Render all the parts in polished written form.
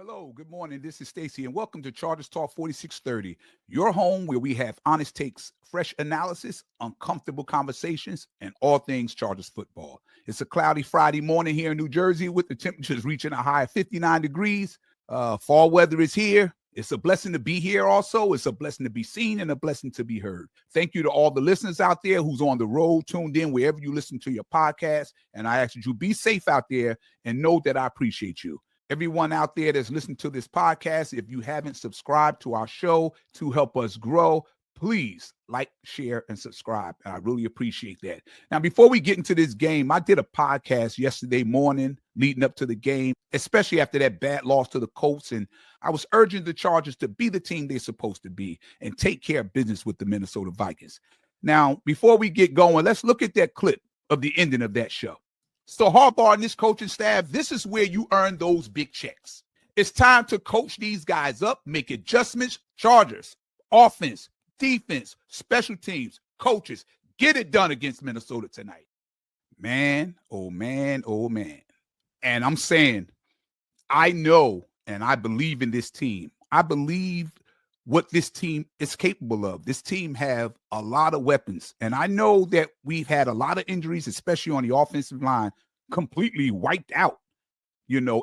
Hello, good morning. This is Stacy, and welcome to Chargers Talk 4630, your home where we have honest takes, fresh analysis, uncomfortable conversations, and all things Chargers football. It's a cloudy Friday morning here in New Jersey with the temperatures reaching a high of 59 degrees. Fall weather is here. It's a blessing to be here also. It's a blessing to be seen and a blessing to be heard. Thank you to all the listeners out there who's on the road, tuned in, wherever you listen to your podcast. And I ask you, be safe out there and know that I appreciate you. Everyone out there that's listening to this podcast, if you haven't subscribed to our show to help us grow, please like, share, and subscribe. I really appreciate that. Now, before we get into this game, I did a podcast yesterday morning leading up to the game, especially after that bad loss to the Colts. And I was urging the Chargers to be the team they're supposed to be and take care of business with the Minnesota Vikings. Now, before we get going, let's look at that clip of the ending of that show. So Harbaugh and this coaching staff, this is where you earn those big checks. It's time to coach these guys up, make adjustments. Chargers, offense, defense, special teams, coaches, get it done against Minnesota tonight. Man, oh man, oh man. And I'm saying, I know and I believe in this team. I believe what this team is capable of. This team have a lot of weapons. And I know that we've had a lot of injuries, especially on the offensive line, completely wiped out,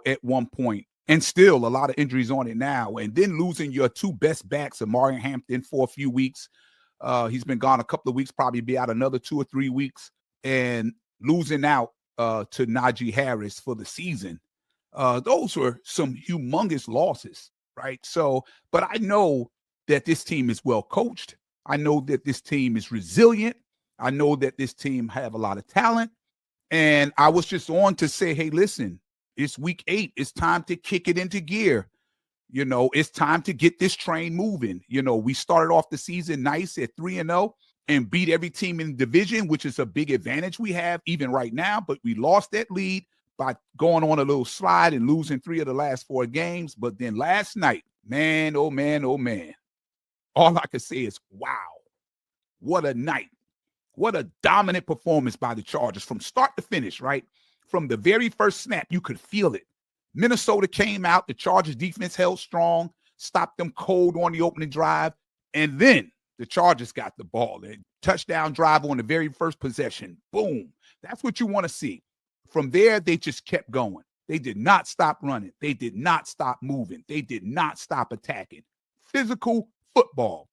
at one point. And still a lot of injuries on it now. And then losing your two best backs, Amari Hampton, for a few weeks. He's been gone a couple of weeks, probably be out another 2 or 3 weeks. And losing out to Najee Harris for the season. Those were some humongous losses, right? So, but I know that this team is well coached. I know that this team is resilient. I know that this team have a lot of talent. And I was just on to say, hey, listen, it's week 8. It's time to kick it into gear. It's time to get this train moving. We started off the season nice at 3-0 and beat every team in the division, which is a big advantage we have even right now. But we lost that lead by going on a little slide and losing 3 of the last 4 games. But then last night, man, oh man, oh man. All I can say is, wow, what a night. What a dominant performance by the Chargers from start to finish, right? From the very first snap, you could feel it. Minnesota came out. The Chargers defense held strong, stopped them cold on the opening drive. And then the Chargers got the ball. A touchdown drive on the very first possession. Boom. That's what you want to see. From there, they just kept going. They did not stop running. They did not stop moving. They did not stop attacking. Physical football,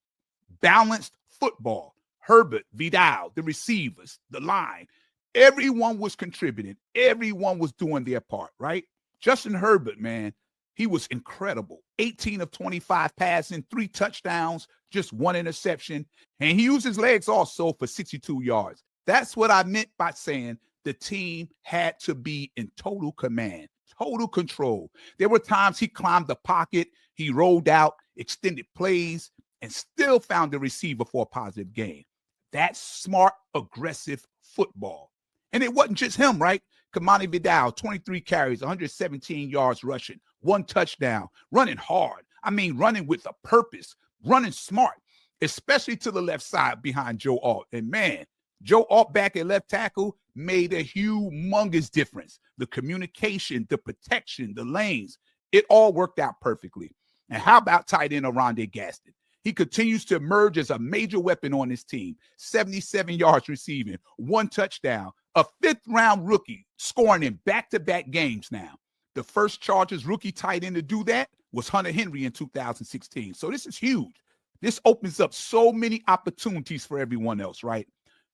balanced football. Herbert, Vidal, the receivers, the line, everyone was contributing. Everyone was doing their part, right? Justin Herbert, man, he was incredible. 18 of 25 passing, 3 touchdowns, just 1 interception. And he used his legs also for 62 yards. That's what I meant by saying the team had to be in total command, total control. There were times he climbed the pocket, he rolled out, extended plays, and still found the receiver for a positive gain. That's smart, aggressive football. And it wasn't just him, right? Kamani Vidal, 23 carries, 117 yards rushing, 1 touchdown, running hard. I mean, running with a purpose, running smart, especially to the left side behind Joe Alt. And man, Joe Alt back at left tackle made a humongous difference. The communication, the protection, the lanes, it all worked out perfectly. And how about tight end Oronde Gaston? He continues to emerge as a major weapon on his team. 77 yards receiving, 1 touchdown, a 5th-round rookie scoring in back-to-back games now. The first Chargers rookie tight end to do that was Hunter Henry in 2016. So this is huge. This opens up so many opportunities for everyone else, right?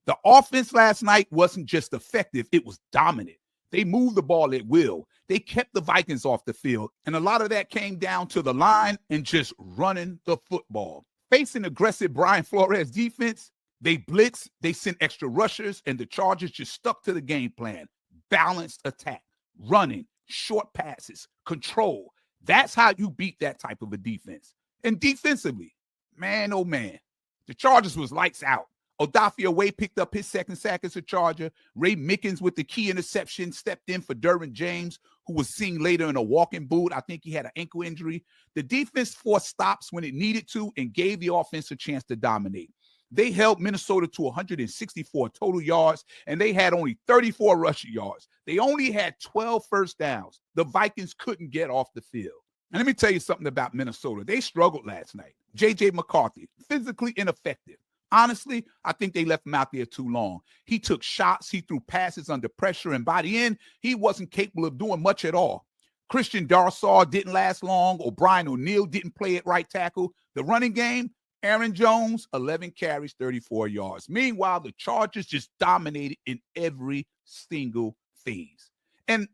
The offense last night wasn't just effective, it was dominant. They moved the ball at will. They kept the Vikings off the field. And a lot of that came down to the line and just running the football. Facing aggressive Brian Flores defense, they blitzed, they sent extra rushers, and the Chargers just stuck to the game plan. Balanced attack, running, short passes, control. That's how you beat that type of a defense. And defensively, man, oh man, the Chargers was lights out. Odafia Way picked up his 2nd sack as a Charger. Ray Mickens with the key interception stepped in for Derwin James, who was seen later in a walking boot. I think he had an ankle injury. The defense forced stops when it needed to and gave the offense a chance to dominate. They held Minnesota to 164 total yards, and they had only 34 rushing yards. They only had 12 first downs. The Vikings couldn't get off the field. And let me tell you something about Minnesota. They struggled last night. J.J. McCarthy, physically ineffective. Honestly, I think they left him out there too long. He took shots, he threw passes under pressure, and by the end, he wasn't capable of doing much at all. Christian Darsaw didn't last long. O'Brien O'Neal didn't play at right tackle. The running game, Aaron Jones, 11 carries, 34 yards. Meanwhile, the Chargers just dominated in every single phase. And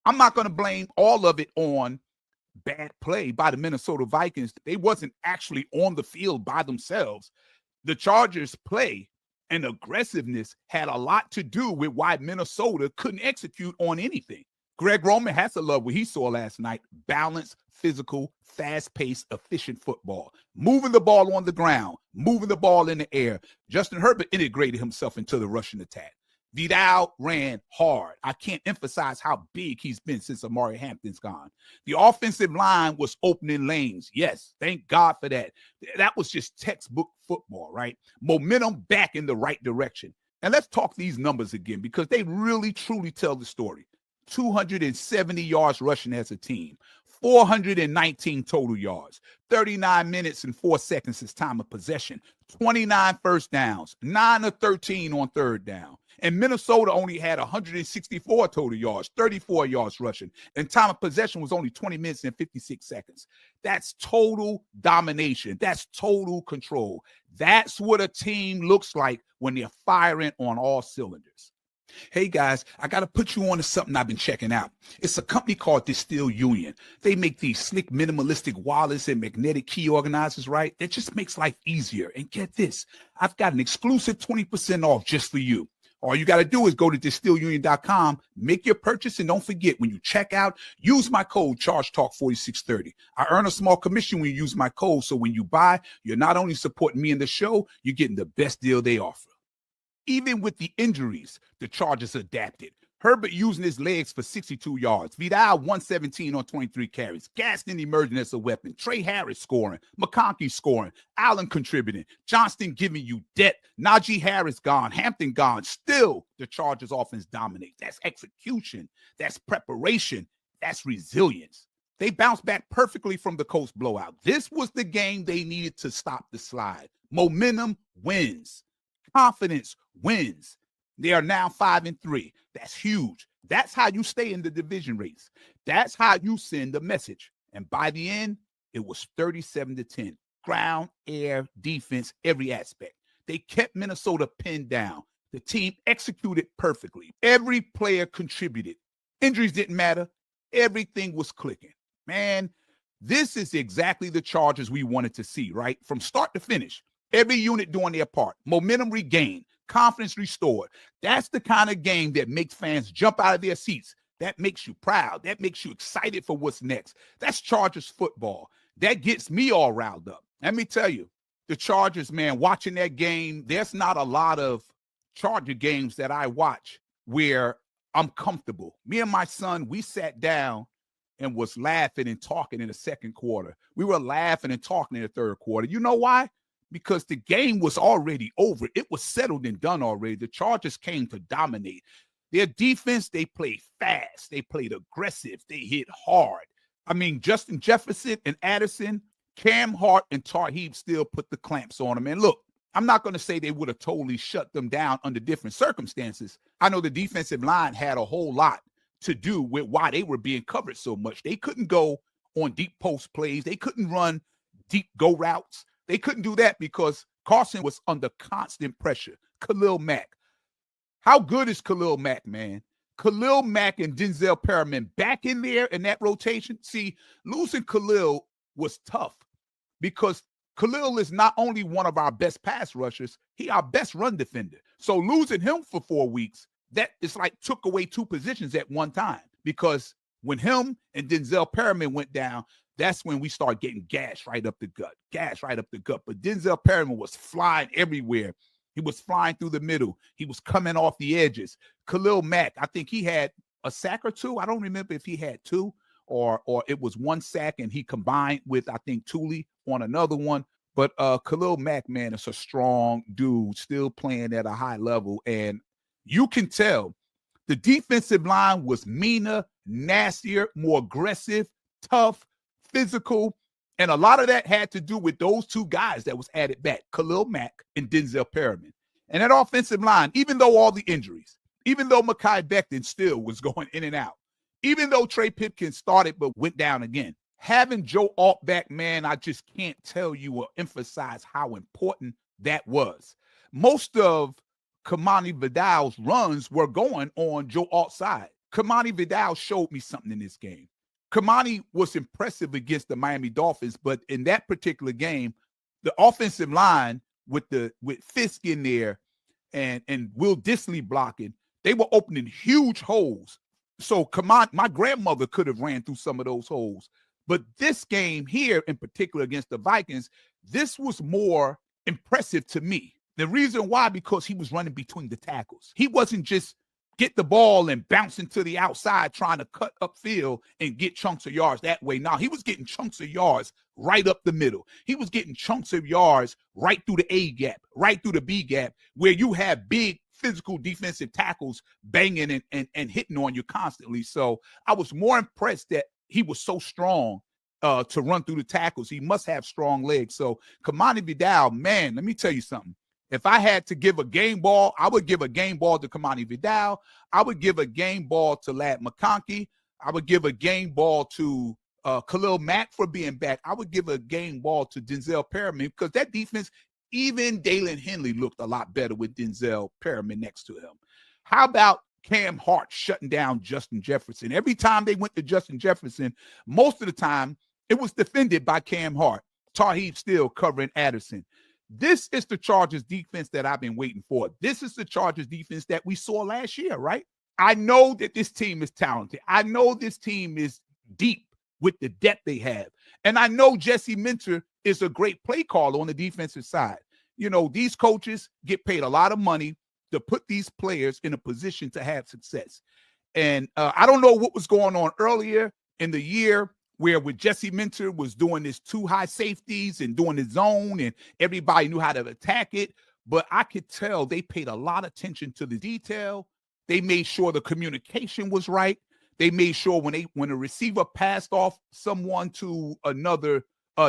I'm not going to blame all of it on bad play by the Minnesota Vikings. They wasn't actually on the field by themselves. The Chargers' play and aggressiveness had a lot to do with why Minnesota couldn't execute on anything. Greg Roman has to love what he saw last night. Balanced, physical, fast-paced, efficient football. Moving the ball on the ground, moving the ball in the air. Justin Herbert integrated himself into the rushing attack. Vidal ran hard. I can't emphasize how big he's been since Amari Hampton's gone. The offensive line was opening lanes. Yes, thank God for that. That was just textbook football, right? Momentum back in the right direction. And let's talk these numbers again because they really, truly tell the story. 270 yards rushing as a team, 419 total yards, 39 minutes and 4 seconds is time of possession, 29 first downs, 9 of 13 on third down. And Minnesota only had 164 total yards, 34 yards rushing, and time of possession was only 20 minutes and 56 seconds. That's total domination. That's total control. That's what a team looks like when they're firing on all cylinders. Hey guys, I got to put you on to something I've been checking out. It's a company called Distill Union. They make these slick minimalistic wallets and magnetic key organizers, right? That just makes life easier. And get this, I've got an exclusive 20% off just for you. All you got to do is go to distillunion.com, make your purchase, and don't forget, when you check out, use my code ChargeTalk4630. I earn a small commission when you use my code, so when you buy, you're not only supporting me and the show, you're getting the best deal they offer. Even with the injuries, the Chargers adapted. Herbert using his legs for 62 yards. Vidal 117 on 23 carries. Gaston emerging as a weapon. Trey Harris scoring. McConkey scoring. Allen contributing. Johnston giving you depth. Najee Harris gone. Hampton gone. Still, the Chargers offense dominates. That's execution. That's preparation. That's resilience. They bounced back perfectly from the Colts blowout. This was the game they needed to stop the slide. Momentum wins. Confidence wins. They are now 5-3. That's huge. That's how you stay in the division race. That's how you send the message. And by the end, it was 37-10. Ground, air, defense, every aspect. They kept Minnesota pinned down. The team executed perfectly. Every player contributed. Injuries didn't matter. Everything was clicking. Man, this is exactly the Chargers we wanted to see, right? From start to finish. Every unit doing their part. Momentum regained. Confidence restored. That's the kind of game that makes fans jump out of their seats. That makes you proud. That makes you excited for what's next. That's Chargers football. That gets me all riled up. Let me tell you, the Chargers, man, watching that game, there's not a lot of Charger games that I watch where I'm comfortable. Me and my son, we sat down and was laughing and talking in the second quarter. We were laughing and talking in the third quarter. You know why? Because the game was already over. It was settled and done already. The Chargers came to dominate. Their defense, they played fast. They played aggressive. They hit hard. I mean, Justin Jefferson and Addison, Cam Hart and Tarheeb still put the clamps on them. And look, I'm not going to say they would have totally shut them down under different circumstances. I know the defensive line had a whole lot to do with why they were being covered so much. They couldn't go on deep post plays. They couldn't run deep go routes. They couldn't do that because Carson was under constant pressure. Khalil Mack. How good is Khalil Mack, man? Khalil Mack and Denzel Perriman back in there in that rotation. See, losing Khalil was tough because Khalil is not only one of our best pass rushers, he our best run defender. So losing him for 4 weeks, that is like took away 2 positions at one time because when him and Denzel Perriman went down, that's when we start getting gas right up the gut. But Denzel Perriman was flying everywhere. He was flying through the middle. He was coming off the edges. Khalil Mack, I think he had a sack or 2. I don't remember if he had 2 or it was 1 sack and he combined with, I think, Thule on another one. But Khalil Mack, man, is a strong dude, still playing at a high level. And you can tell the defensive line was meaner, nastier, more aggressive, tough, physical. And a lot of that had to do with those two guys that was added back, Khalil Mack and Denzel Perriman. And that offensive line, even though all the injuries, even though Mekhi Becton still was going in and out, even though Trey Pipkins started but went down again, having Joe Alt back, man, I just can't tell you or emphasize how important that was. Most of Kamani Vidal's runs were going on Joe Alt's side. Kamani Vidal showed me something in this game. Kamani was impressive against the Miami Dolphins, but in that particular game, the offensive line with Fisk in there and Will Dissly blocking, they were opening huge holes. So Kamani, my grandmother could have ran through some of those holes. But this game here in particular against the Vikings, this was more impressive to me. The reason why, because he was running between the tackles. He wasn't just get the ball and bouncing to the outside trying to cut upfield and get chunks of yards that way. Now, he was getting chunks of yards right up the middle. He was getting chunks of yards right through the A gap, right through the B gap, where you have big physical defensive tackles banging and hitting on you constantly. So I was more impressed that he was so strong to run through the tackles. He must have strong legs. So Kamani Vidal, man, let me tell you something. If I had to give a game ball, I would give a game ball to Kamani Vidal. I would give a game ball to Ladd McConkey. I would give a game ball to Khalil Mack for being back. I would give a game ball to Denzel Perriman because that defense, even Dalen Henley looked a lot better with Denzel Perriman next to him. How about Cam Hart shutting down Justin Jefferson? Every time they went to Justin Jefferson, most of the time it was defended by Cam Hart. Tarheeb still covering Addison. This is the Chargers defense that I've been waiting for. This is the Chargers defense that we saw last year, right? I know that this team is talented. I know this team is deep with the depth they have. And I know Jesse Minter is a great play caller on the defensive side. You know, these coaches get paid a lot of money to put these players in a position to have success. And I don't know what was going on earlier in the year where with Jesse Minter was doing this two high safeties and doing the zone and everybody knew how to attack it. But I could tell they paid a lot of attention to the detail. They made sure the communication was right. They made sure when a receiver passed off someone to another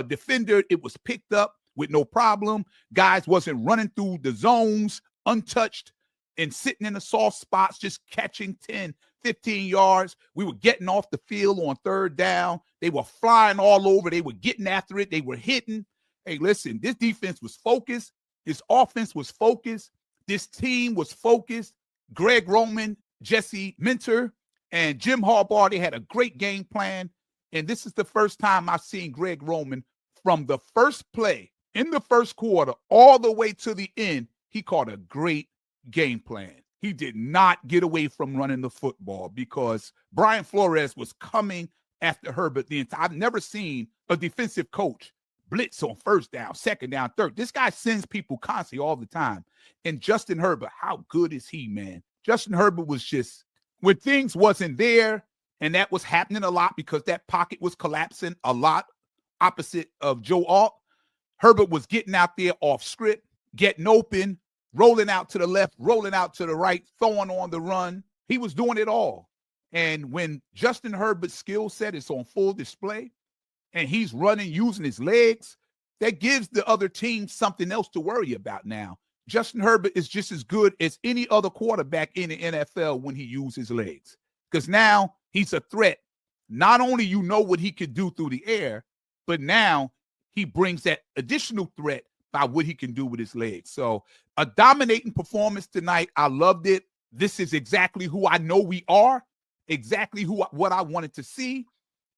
defender, it was picked up with no problem. Guys wasn't running through the zones untouched and sitting in the soft spots, just catching 10, 15 yards. We were getting off the field on third down. They were flying all over. They were getting after it. They were hitting. Hey, listen, this defense was focused. This offense was focused. This team was focused. Greg Roman, Jesse Minter, and Jim Harbaugh, they had a great game plan. And this is the first time I've seen Greg Roman from the first play in the first quarter all the way to the end. He called a great game plan. He did not get away from running the football because Brian Flores was coming after Herbert the entire. I've never seen a defensive coach blitz on first down, second down, third. This guy sends people constantly all the time. And Justin Herbert, how good is he, man? Justin Herbert was just, when things wasn't there, and that was happening a lot because that pocket was collapsing a lot, opposite of Joe Alt. Herbert was getting out there off script, getting open, rolling out to the left, rolling out to the right, throwing on the run. He was doing it all. And when Justin Herbert's skill set is on full display and he's running using his legs, that gives the other team something else to worry about now. Justin Herbert is just as good as any other quarterback in the NFL when he uses his legs. Because now he's a threat. Not only you know what he could do through the air, but now he brings that additional threat by what he can do with his legs. So a dominating performance tonight. I loved it. This is exactly who I know we are, exactly what I wanted to see.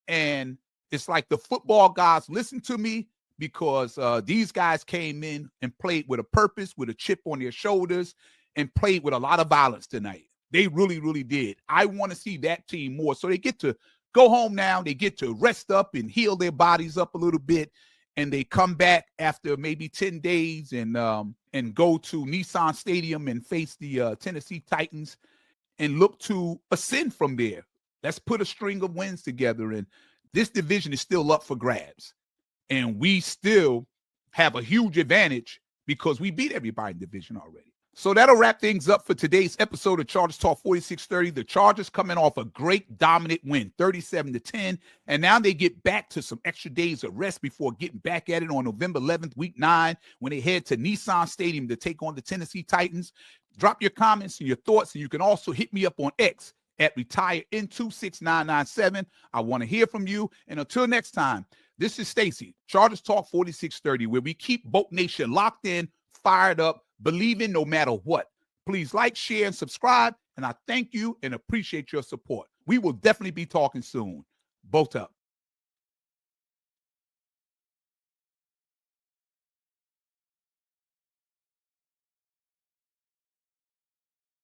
And it's like the football guys listen to me because these guys came in and played with a purpose, with a chip on their shoulders, and played with a lot of violence tonight. They really, really did. I want to see that team more. So they get to go home now. They get to rest up and heal their bodies up a little bit. And they come back after maybe 10 days and go to Nissan Stadium and face the Tennessee Titans and look to ascend from there. Let's put a string of wins together. And this division is still up for grabs. And we still have a huge advantage because we beat everybody in the division already. So that'll wrap things up for today's episode of Chargers Talk 4630. The Chargers coming off a great dominant win, 37-10, and now they get back to some extra days of rest before getting back at it on November 11th, week 9, when they head to Nissan Stadium to take on the Tennessee Titans. Drop your comments and your thoughts, and you can also hit me up on X at retirein26997. I want to hear from you, and until next time, this is Stacy, Chargers Talk 4630, where we keep Boat Nation locked in, fired up, believing no matter what. Please like, share, and subscribe, and I thank you and appreciate your support. We will definitely be talking soon. Boat up.